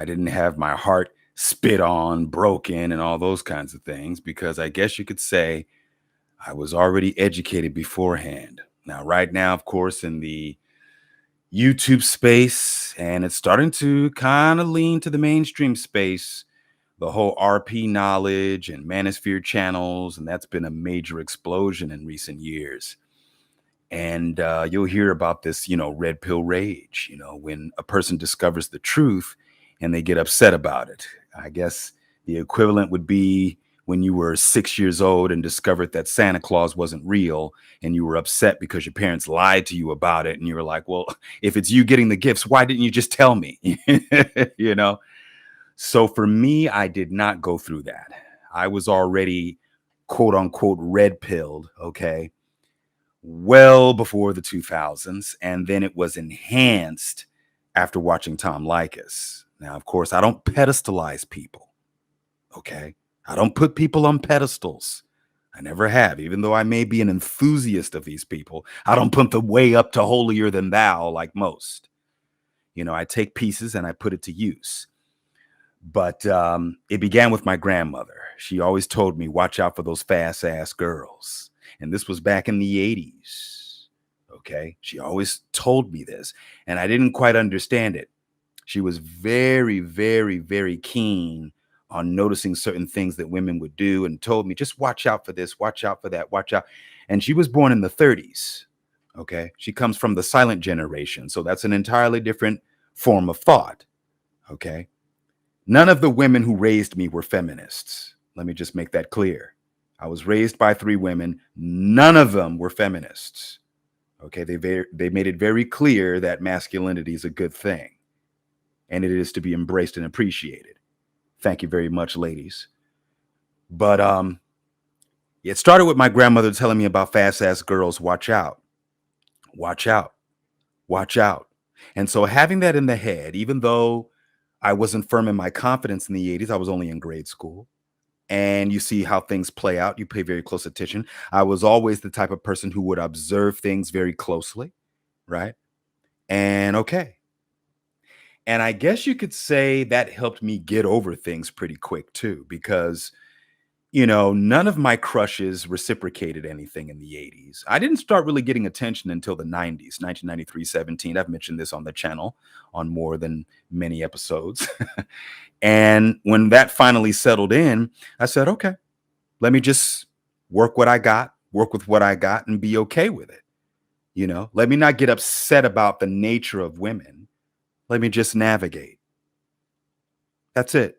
didn't have my heart spit on, broken, and all those kinds of things because I guess you could say I was already educated beforehand. Now, right now, of course, in the YouTube space, and it's starting to kind of lean to the mainstream space, the whole RP knowledge and manosphere channels, and that's been a major explosion in recent years. And you'll hear about this, red pill rage, when a person discovers the truth and they get upset about it. I guess the equivalent would be when you were 6 years old and discovered that Santa Claus wasn't real and you were upset because your parents lied to you about it. And you were like, well, if it's you getting the gifts, why didn't you just tell me? you know? So for me, I did not go through that. I was already quote unquote red pilled. Okay. Well before the 2000s. And then it was enhanced after watching Tom Likas. Now, of course, I don't pedestalize people. Okay. I don't put people on pedestals. I never have, even though I may be an enthusiast of these people. I don't put them way up to holier than thou like most. I take pieces and I put it to use. But it began with my grandmother. She always told me, watch out for those fast ass girls. And this was back in the 80s. Okay. She always told me this, and I didn't quite understand it. She was very, very, very keen on noticing certain things that women would do and told me, just watch out for this, watch out for that, watch out. And she was born in the 30s. Okay. She comes from the silent generation. So that's an entirely different form of thought. Okay. None of the women who raised me were feminists. Let me just make that clear. I was raised by 3 women. None of them were feminists. Okay. They made it very clear that masculinity is a good thing and it is to be embraced and appreciated. Thank you very much, ladies. But it started with my grandmother telling me about fast ass girls. Watch out, watch out, watch out. And so having that in the head, even though I wasn't firm in my confidence in the 80s, I was only in grade school. And you see how things play out. You pay very close attention. I was always the type of person who would observe things very closely, right? And okay. And I guess you could say that helped me get over things pretty quick too, because, none of my crushes reciprocated anything in the 80s. I didn't start really getting attention until the 90s, 1993, 17. I've mentioned this on the channel on more than many episodes. And when that finally settled in, I said, okay, let me just work with what I got and be okay with it. Let me not get upset about the nature of women. Let me just navigate. That's it.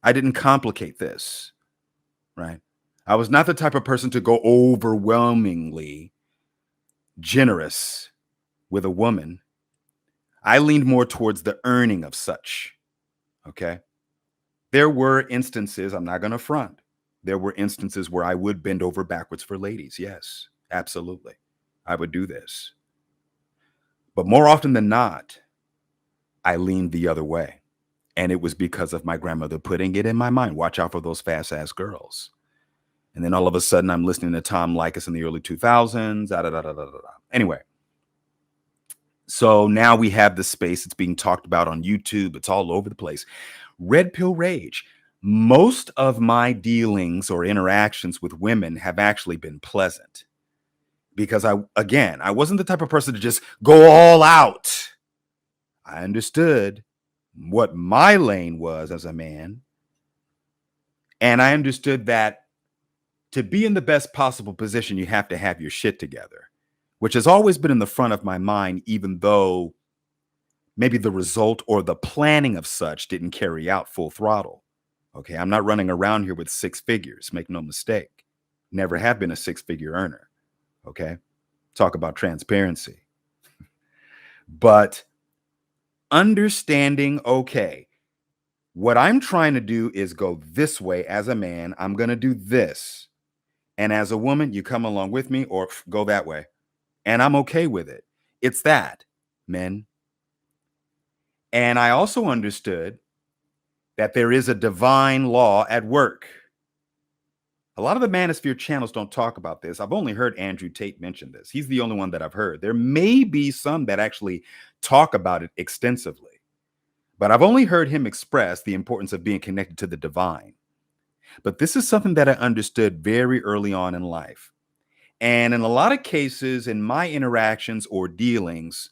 I didn't complicate this, right? I was not the type of person to go overwhelmingly generous with a woman. I leaned more towards the earning of such, okay? There were instances, I'm not going to front. There were instances where I would bend over backwards for ladies. Yes, absolutely. I would do this. But more often than not, I leaned the other way. And it was because of my grandmother putting it in my mind. Watch out for those fast ass girls. And then all of a sudden I'm listening to Tom Likas in the early 2000s. Anyway. So now we have this space. It's being talked about on YouTube. It's all over the place. Red pill rage. Most of my dealings or interactions with women have actually been pleasant. Because I wasn't the type of person to just go all out. I understood what my lane was as a man. And I understood that to be in the best possible position, you have to have your shit together, which has always been in the front of my mind, even though maybe the result or the planning of such didn't carry out full throttle. Okay, I'm not running around here with 6 figures, make no mistake. Never have been a 6-figure earner. Okay, talk about transparency. But understanding, okay, what I'm trying to do is go this way as a man. I'm going to do this. And as a woman, you come along with me or go that way. And I'm okay with it. It's that, men. And I also understood that there is a divine law at work. A lot of the manosphere channels don't talk about this. I've only heard Andrew Tate mention this. He's the only one that I've heard. There may be some that actually talk about it extensively. But I've only heard him express the importance of being connected to the divine. But this is something that I understood very early on in life. And in a lot of cases, in my interactions or dealings,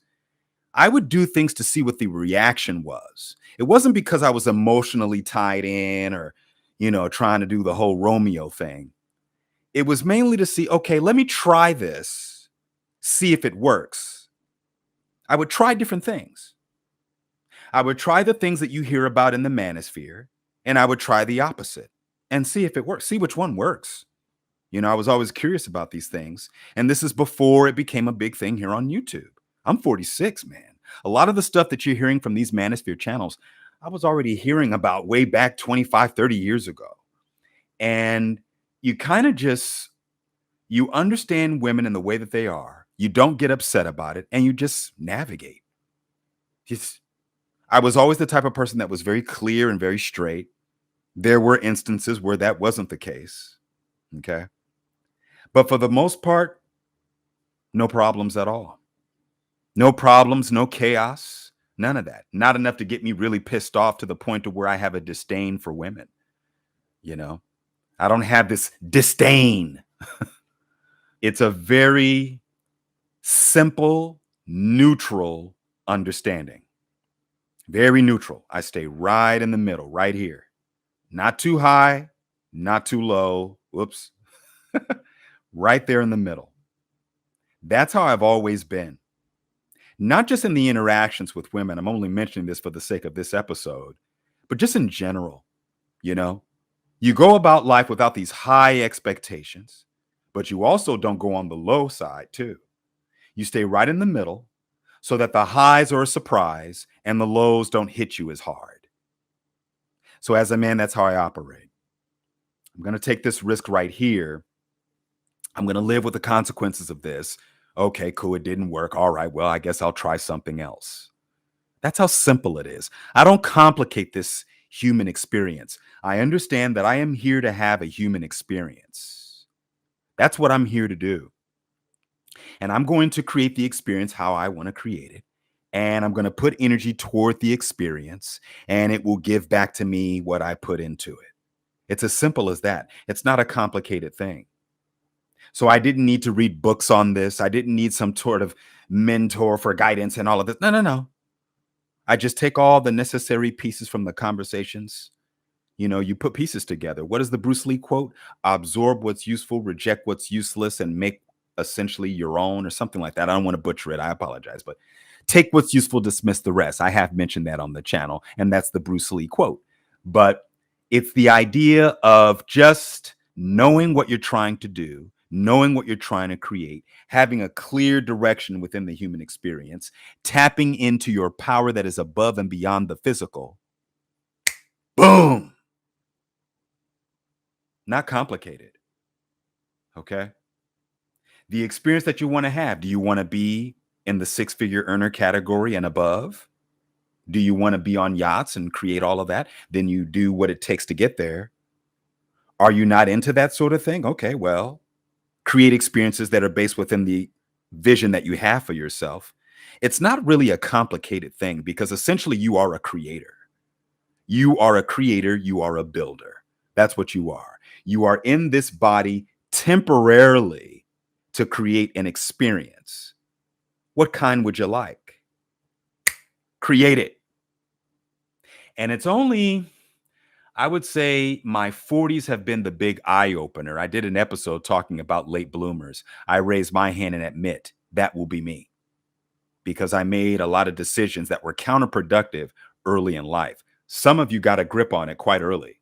I would do things to see what the reaction was. It wasn't because I was emotionally tied in or, trying to do the whole Romeo thing. It was mainly to see, okay, let me try this, see if it works. I would try different things. I would try the things that you hear about in the manosphere, and I would try the opposite and see if it works, see which one works. I was always curious about these things. And this is before it became a big thing here on YouTube. I'm 46, man. A lot of the stuff that you're hearing from these manosphere channels, I was already hearing about way back 25, 30 years ago. And you kind of you understand women in the way that they are. You don't get upset about it, and you just navigate. I was always the type of person that was very clear and very straight. There were instances where that wasn't the case. Okay. But for the most part, no problems at all. No problems, no chaos, none of that. Not enough to get me really pissed off to the point of where I have a disdain for women. I don't have this disdain. It's a very simple, neutral understanding. Very neutral. I stay right in the middle, right here. Not too high, not too low. Whoops. Right there in the middle. That's how I've always been. Not just in the interactions with women. I'm only mentioning this for the sake of this episode, but just in general. You go about life without these high expectations, but you also don't go on the low side too. You stay right in the middle so that the highs are a surprise and the lows don't hit you as hard. So as a man, that's how I operate. I'm going to take this risk right here. I'm going to live with the consequences of this. Okay, cool. It didn't work. All right. Well, I guess I'll try something else. That's how simple it is. I don't complicate this human experience. I understand that I am here to have a human experience. That's what I'm here to do. And I'm going to create the experience how I want to create it. And I'm going to put energy toward the experience, and it will give back to me what I put into it. It's as simple as that. It's not a complicated thing. So I didn't need to read books on this. I didn't need some sort of mentor for guidance and all of this. No. I just take all the necessary pieces from the conversations. You put pieces together. What is the Bruce Lee quote? Absorb what's useful, reject what's useless, and make essentially your own, or something like that. I don't want to butcher it. I apologize. But take what's useful, dismiss the rest. I have mentioned that on the channel, and that's the Bruce Lee quote. But it's the idea of just knowing what you're trying to do, knowing what you're trying to create, having a clear direction within the human experience, tapping into your power that is above and beyond the physical. Boom. Not complicated. Okay. The experience that you want to have. Do you want to be in the 6-figure earner category and above? Do you want to be on yachts and create all of that? Then you do what it takes to get there. Are you not into that sort of thing? Okay, well, create experiences that are based within the vision that you have for yourself. It's not really a complicated thing, because essentially you are a creator. You are a creator. You are a builder. That's what you are. You are in this body temporarily to create an experience. What kind would you like? Create it. And it's only, I would say, my 40s have been the big eye opener. I did an episode talking about late bloomers. I raise my hand and admit that will be me, because I made a lot of decisions that were counterproductive early in life. Some of you got a grip on it quite early.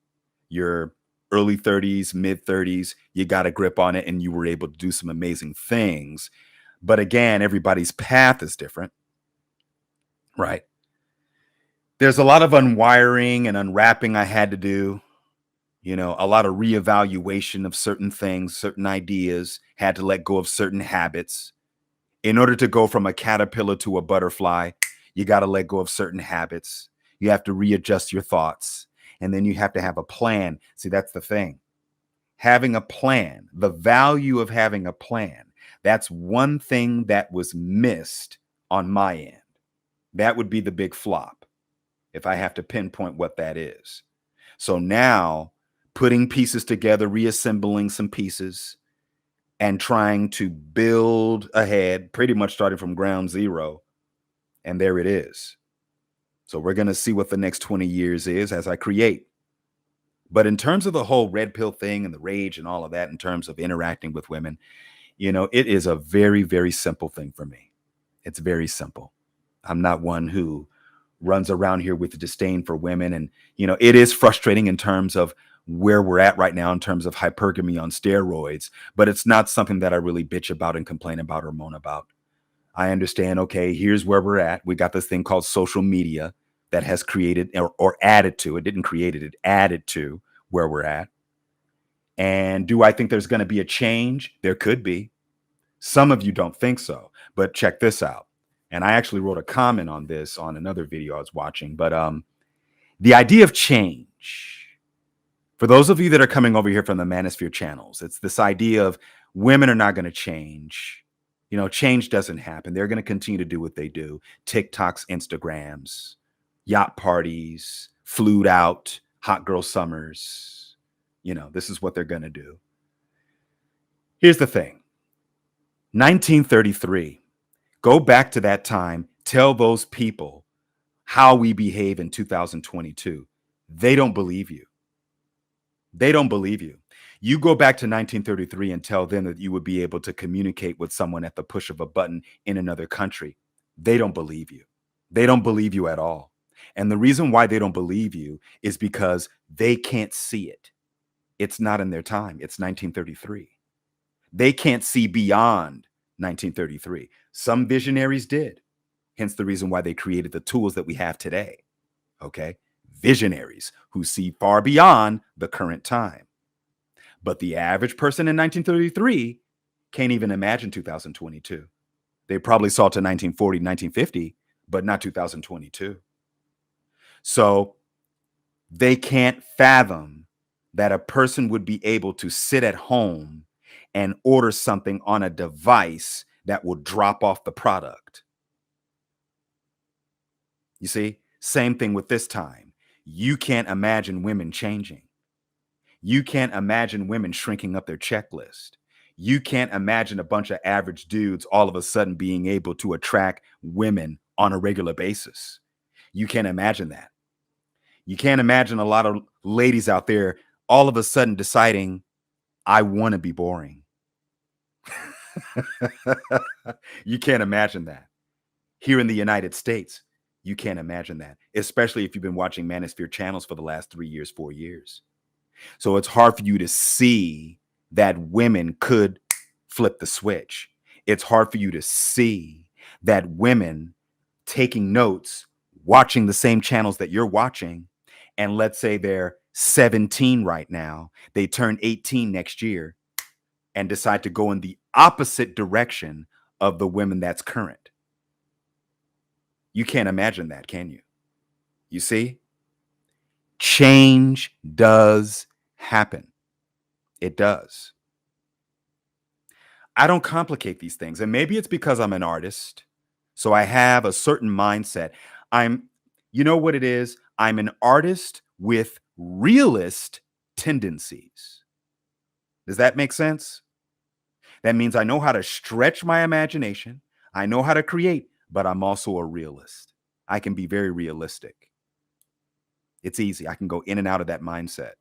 Your early 30s, mid 30s, you got a grip on it and you were able to do some amazing things. But again, everybody's path is different, right? There's a lot of unwiring and unwrapping I had to do. A lot of reevaluation of certain things, certain ideas, had to let go of certain habits. In order to go from a caterpillar to a butterfly, you got to let go of certain habits. You have to readjust your thoughts. And then you have to have a plan. See, that's the thing. Having a plan, the value of having a plan, that's one thing that was missed on my end. That would be the big flop. if I have to pinpoint what that is. So now putting pieces together, reassembling some pieces, and trying to build ahead, pretty much starting from ground zero. And there it is. So we're going to see what the next 20 years is as I create. But in terms of the whole red pill thing and the rage and all of that, in terms of interacting with women, it is a very, very simple thing for me. It's very simple. I'm not one who runs around here with disdain for women. And, it is frustrating in terms of where we're at right now in terms of hypergamy on steroids, but it's not something that I really bitch about and complain about or moan about. I understand, okay, here's where we're at. We got this thing called social media that has created or added to, it didn't create it, it added to where we're at. And do I think there's going to be a change? There could be. Some of you don't think so, but check this out. And I actually wrote a comment on this on another video I was watching, but the idea of change, for those of you that are coming over here from the Manosphere channels, it's this idea of women are not going to change. Change doesn't happen. They're going to continue to do what they do. TikToks, Instagrams, yacht parties, flued out, hot girl summers. This is what they're going to do. Here's the thing. 1933. Go back to that time. Tell those people how we behave in 2022. They don't believe you. They don't believe you. You go back to 1933 and tell them that you would be able to communicate with someone at the push of a button in another country. They don't believe you. They don't believe you at all. And the reason why they don't believe you is because they can't see it. It's not in their time. It's 1933. They can't see beyond 1933. Some visionaries did. Hence the reason why they created the tools that we have today. Okay? Visionaries who see far beyond the current time. But the average person in 1933 can't even imagine 2022. They probably saw to 1940, 1950, but not 2022. So they can't fathom that a person would be able to sit at home and order something on a device that will drop off the product. You see, same thing with this time. You can't imagine women changing. You can't imagine women shrinking up their checklist. You can't imagine a bunch of average dudes all of a sudden being able to attract women on a regular basis. You can't imagine that. You can't imagine a lot of ladies out there all of a sudden deciding, I want to be boring. You can't imagine that. Here in the United States, you can't imagine that, especially if you've been watching Manosphere channels for the last 3 years, 4 years. So it's hard for you to see that women could flip the switch. It's hard for you to see that women taking notes, watching the same channels that you're watching, and let's say they're 17 right now, they turn 18 next year and decide to go in the opposite direction of the women that's current. You can't imagine that, can you? You see? Change does happen. It does. I don't complicate these things. And maybe it's because I'm an artist. So I have a certain mindset. You know what it is? I'm an artist with realist tendencies. Does that make sense? That means I know how to stretch my imagination. I know how to create, but I'm also a realist. I can be very realistic. It's easy. I can go in and out of that mindset.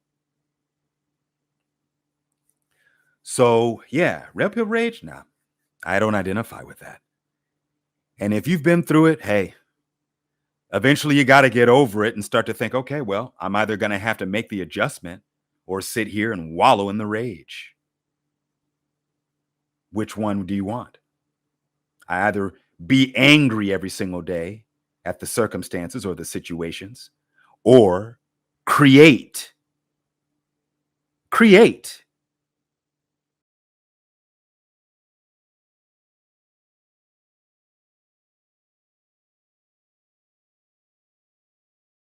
So yeah, red pill rage? Nah, I don't identify with that. And if you've been through it, hey, eventually you got to get over it and start to think, okay, well, I'm either going to have to make the adjustment or sit here and wallow in the rage. Which one do you want? I either be angry every single day at the circumstances or the situations, or create